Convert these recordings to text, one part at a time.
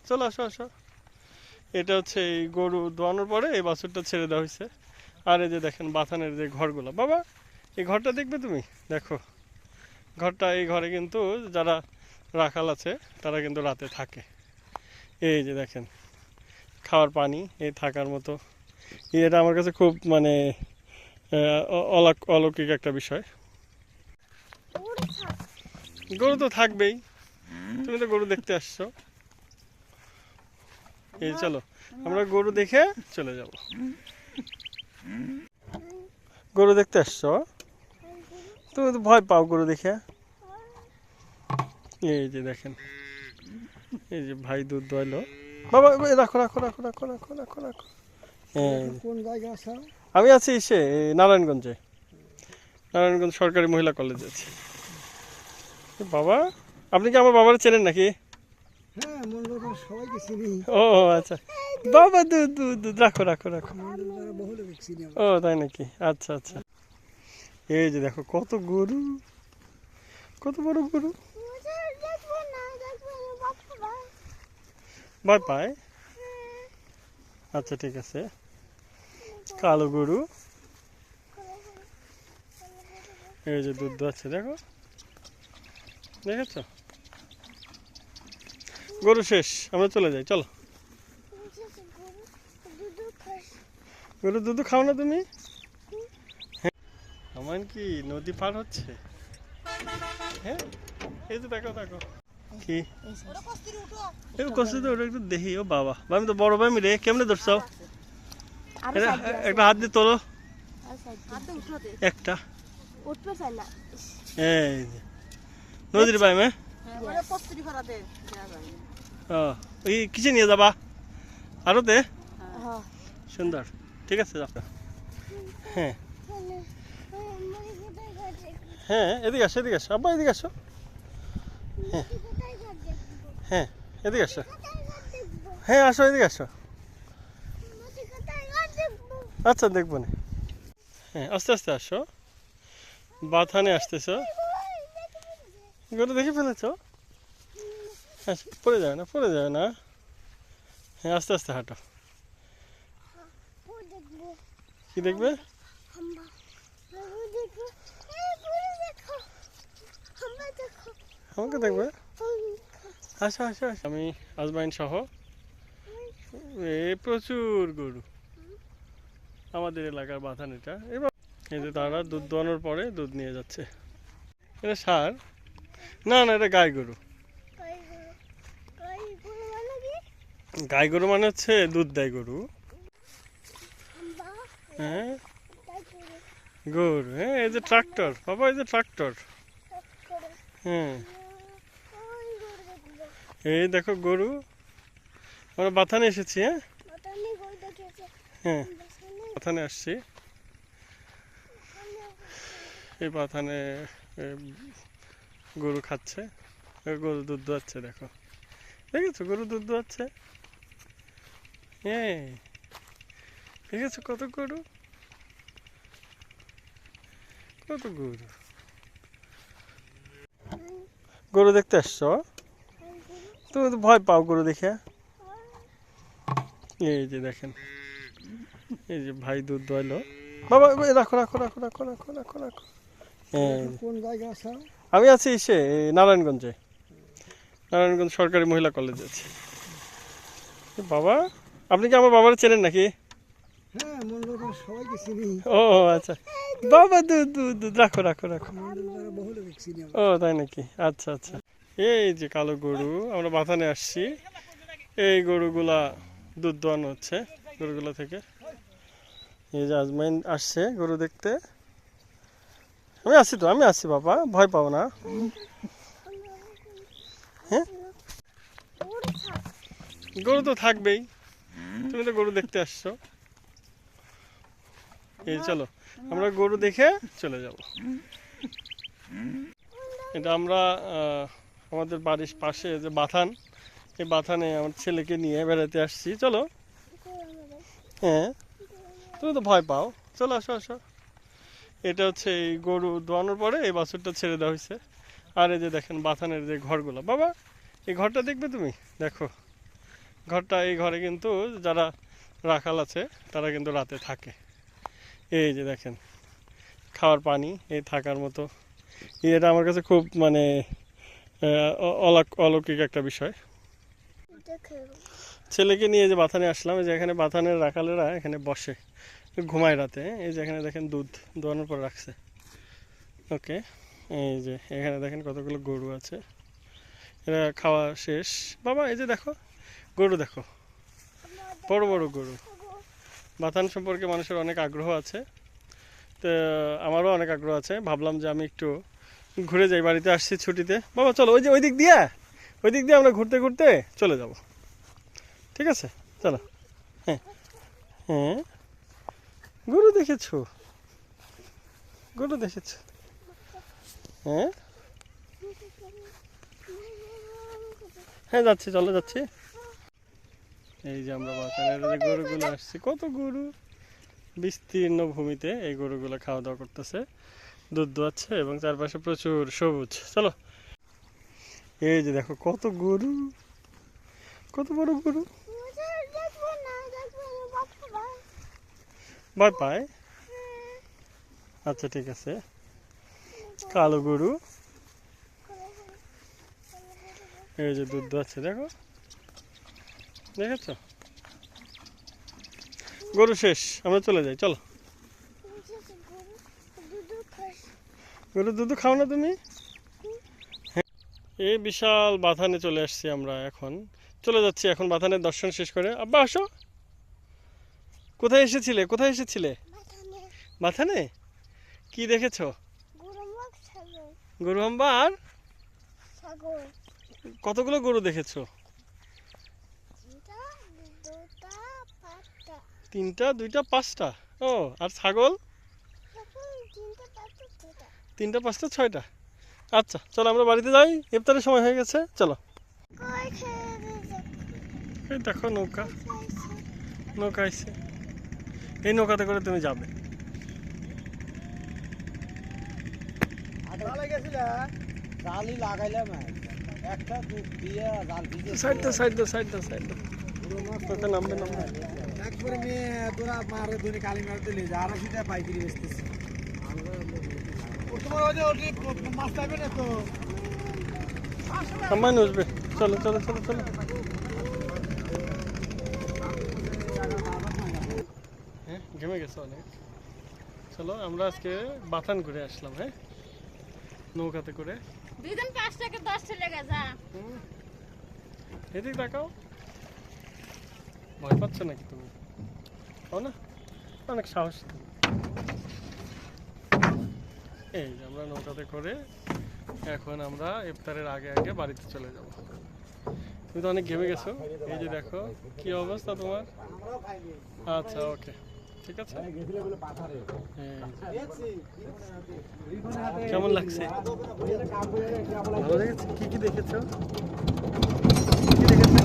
চলো আসো আসো। এটা হচ্ছে এই গরু দোয়ানোর পরে এই বাছুরটা ছেড়ে দেওয়া হয়েছে। আর এই যে দেখেন বাথানের যে ঘরগুলো, বাবা এই ঘরটা দেখবে তুমি, দেখো ঘরটা, এই ঘরে কিন্তু যারা রাখাল আছে তারা কিন্তু রাতে থাকে। এই যে দেখেন খাওয়ার পানি, এই থাকার মতো, এটা আমার কাছে খুব মানে অলৌকিক একটা বিষয়। গরু তো থাকবেই, তুমি তো গরু দেখতে আসছো। এই চলো আমরা গরু দেখে চলে যাব। গরু দেখতে আসছো, তুমি তো ভয় পাও গরু দেখে। এই যে দেখেন, এই যে ভাই দুধ দোয়ালো, বাবা রাখো রাখো রাখো রাখো রাখো রাখো রাখো। কোন জায়গা আছে? আমি আছি সে নারায়ণগঞ্জে, নারায়ণগঞ্জ সরকারি মহিলা কলেজে আছি। বাবা আপনি কি আমার বাবার চেনেন নাকি? হ্যাঁ, মন্ডল সবাইকে চিনি। ও আচ্ছা, বাবা দুধ দুধ দুধ রাখো রাখো রাখো। মন্ডল বহু লোক চিনি। ও তাই নাকি, আচ্ছা আচ্ছা। এই যে দেখো কত গরু, কত বড় গরু। ভয় পায়, আচ্ছা ঠিক আছে। কালো গরু, এই যে দুধ আছে দেখো, দেখেছ? গরু শেষ, আমরা চলে যাই চলো। গরু দুধ খাও না তুমি? আমার কি নদী পার হচ্ছে? হ্যাঁ এই তো দেখো দেখো কি কষ্ট তো, ওটা একটু দেখি। ও বাবা, আমি তো বড় ভাই রে, কেমনে ধরছ? একটা হাত দিয়ে তোলো, একটা। এই যে নদীর পাই মে, ওই কিসে নিয়ে যাবা আরতে? সুন্দর, ঠিক আছে যাও। হ্যাঁ হ্যাঁ এদিকে আসো, এদিকে আসো আব্বা, এদিকে আসো। হ্যাঁ হ্যাঁ এদিকে আসো, হ্যাঁ আসো এদিকে আসো। আচ্ছা দেখবো না, হ্যাঁ আস্তে আস্তে আসো। বাথানে আসতেছ, গরু দেখে ফেলেছ? পড়ে যাবে না, পড়ে যাবে না। হ্যাঁ আস্তে আস্তে হাঁটো। কি দেখবে? আমাকে দেখবে, আসো আসো আসো। আমি আজমাইন সহ প্রচুর গরু আমাদের এলাকার বাথান। এটা এবার এই যে তারা দুধ দোয়ানোর পরে দুধ নিয়ে যাচ্ছে। এটা ষাঁড় না, না এটা গাই গরু। গাই গরু মানে হচ্ছে দুধ দেয় গরু। হ্যাঁ গরু, হ্যাঁ এই যে ট্রাক্টর বাবা, এই যে ট্রাক্টর। হ্যাঁ এই দেখো গরু, আমরা বাথানে এসেছি। হ্যাঁ হ্যাঁ বাথানে আসছি। এই বাথানে গরু খাচ্ছে, গরু দুধ দোয়াচ্ছে, দেখো দেখেছো গরু দুধ দোয়াচ্ছে। হ্যাঁ দেখেছো কত গরু, কত গরু। গরু দেখতে আসছো, তুমি তো ভয় পাও গরু দেখে। এই যে দেখেন, এই যে ভাই দুধ দোয়ালো, বাবা রাখো রাখো রাখো রাখো রাখো রাখো রাখো। কোন জায়গা আছে? আমি আছি সে নারায়ণগঞ্জে, নারায়ণগঞ্জ সরকারি মহিলা কলেজে আছি। বাবা আপনি কি আমার বাবার চেনেন নাকি? হ্যাঁ, মন্ডল সবাইকে চিনি। ও আচ্ছা, বাবা দুধ দুধ দুধ রাখো রাখো রাখো। মন্ডল বহু লোক চিনি। ও তাই নাকি, আচ্ছা আচ্ছা। এই যে কালো গরু, আমরা বাথানে আসছি। এই গরুগুলা দুধ দোয়ানো হচ্ছে গরুগুলা থেকে। এই যে আজমাইন আসছে গরু দেখতে। আমি আছি তো, আমি আছি বাবা, ভয় পাও না। হ্যাঁ গরু তো থাকবেই, তুমি তো গরু দেখতে আসছো। এই চলো আমরা গরু দেখে চলে যাব। এটা আমরা আমাদের বাড়ির পাশে যে বাথান, এই বাথানে আমার ছেলেকে নিয়ে বেড়াতে আসছি। চলো, হ্যাঁ তুমি তো ভয় পাও, চলো আসো আসো। এটা হচ্ছে এই গরু দোয়ানোর পরে এই বাছুরটা ছেড়ে দেওয়া হয়েছে। আর এই যে দেখেন বাথানের যে ঘরগুলো, বাবা এই ঘরটা দেখবে তুমি, দেখো ঘরটা এই ঘরে কিন্তু যারা রাখাল আছে তারা কিন্তু রাতে থাকে। এই যে দেখেন খাওয়ার পানি, এই থাকার মতো এটা আমার কাছে খুব মানে অলৌকিক একটা বিষয়। ছেলেকে নিয়ে যে বাথানে আসলাম, এই যে এখানে বাথানের রাখালেরা এখানে বসে ঘুমায় রাতে। এই যে এখানে দেখেন দুধ দোয়ানোর পর রাখছে। ওকে, এই যে এখানে দেখেন কতগুলো গরু আছে, এরা খাওয়া শেষ। বাবা এই যে দেখো গরু, দেখো বড় বড় গরু। বাথান সম্পর্কে মানুষের অনেক আগ্রহ আছে, তো আমারও অনেক আগ্রহ আছে। ভাবলাম যে আমি একটু ঘুরে যাই, বাড়িতে আসছি ছুটিতে। বাবা চলো ওই যে ওই দিক দিয়ে আমরা ঘুরতে ঘুরতে চলে যাব, ঠিক আছে? চলো। হ্যাঁ হ্যাঁ, গরু দেখেছো? গরু দেখেছো? হ্যাঁ হ্যাঁ, যাচ্ছি, চলো যাচ্ছি। এই যে আমরা বাগানের যে গরুগুলো আসছি, কত গরু বিস্তীর্ণ ভূমিতে এই গরুগুলো খাওয়া দাওয়া করতেছে, দুধ দোয়াচ্ছে এবং চারপাশে প্রচুর সবুজ। চলো, এই যে দেখো কত গরু, কত বড় গরু। ভয় পায়? আচ্ছা ঠিক আছে। কালো গরু, এই যে দুধ দোয়াচ্ছে, দেখো দেখেছো? গরু শেষ, আমরা চলে যাই, চলো। গরুর দুধ খাও না তুমি? এই বিশাল বাথানে চলে আসছি আমরা, এখন চলে যাচ্ছি। এখন বাথানের দর্শন শেষ করে আব্বা আসো। কোথায় এসেছিলে, কোথায় এসেছিলে? বাথানে কি দেখেছো? গরু হাম্বা আর কতগুলো গরু দেখেছো? তিনটা, দুইটা, পাঁচটা। ও, আর ছাগল? তিনটা, পাঁচটা, ছয়টা। আচ্ছা চলো আমরা বাড়িতে যাই, ইফতারের সময় হয়ে গেছে, চলো। এই দেখো নৌকা, নৌকা আইছে, এই নৌকাতে করে তুমি যাবে। সাইড দাও, সাইড দাও, সাইড দাও, সাইড দাও। নৌকা নামবে, নামবে। সামান্য উঠবে, চলো চলো চলো চলো। হ্যাঁ ঘেমে গেছে অনেক। চলো আমরা আজকে বাথান ঘুরে আসলাম, হ্যাঁ নৌকাতে করে। দুইজন 5 টাকা 10 টাকা যা। এদিক দেখাও, ভয় পাচ্ছ নাকি তুমি? তাও না, অনেক সাহস তুমি। এই যে আমরা নৌকাতে করে এখন আমরা ইফতারের আগে আগে বাড়িতে চলে যাব। তুমি তো অনেক ঘেমে গেছো, এই যে দেখো কি অবস্থা তোমার। আচ্ছা ওকে, ঠিক আছে। কেমন লাগছে? ভালো লেগেছে? কি কি দেখেছো? কি দেখেছো?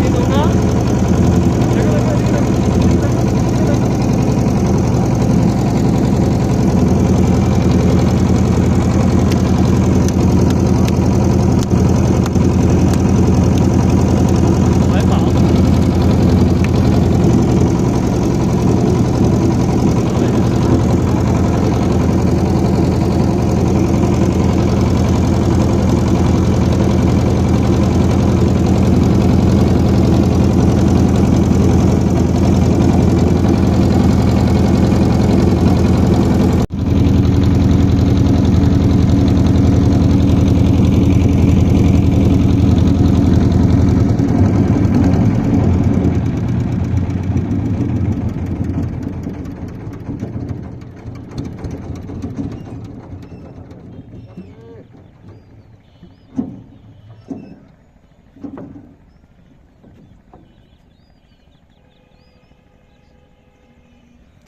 এই নৌকা? দেখো, দেখো, এদিকে দেখো, এদিকে দেখো, এদিকে দেখো। ভয় পাও?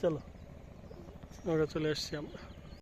চলো, আমরা চলে এসেছি আমরা।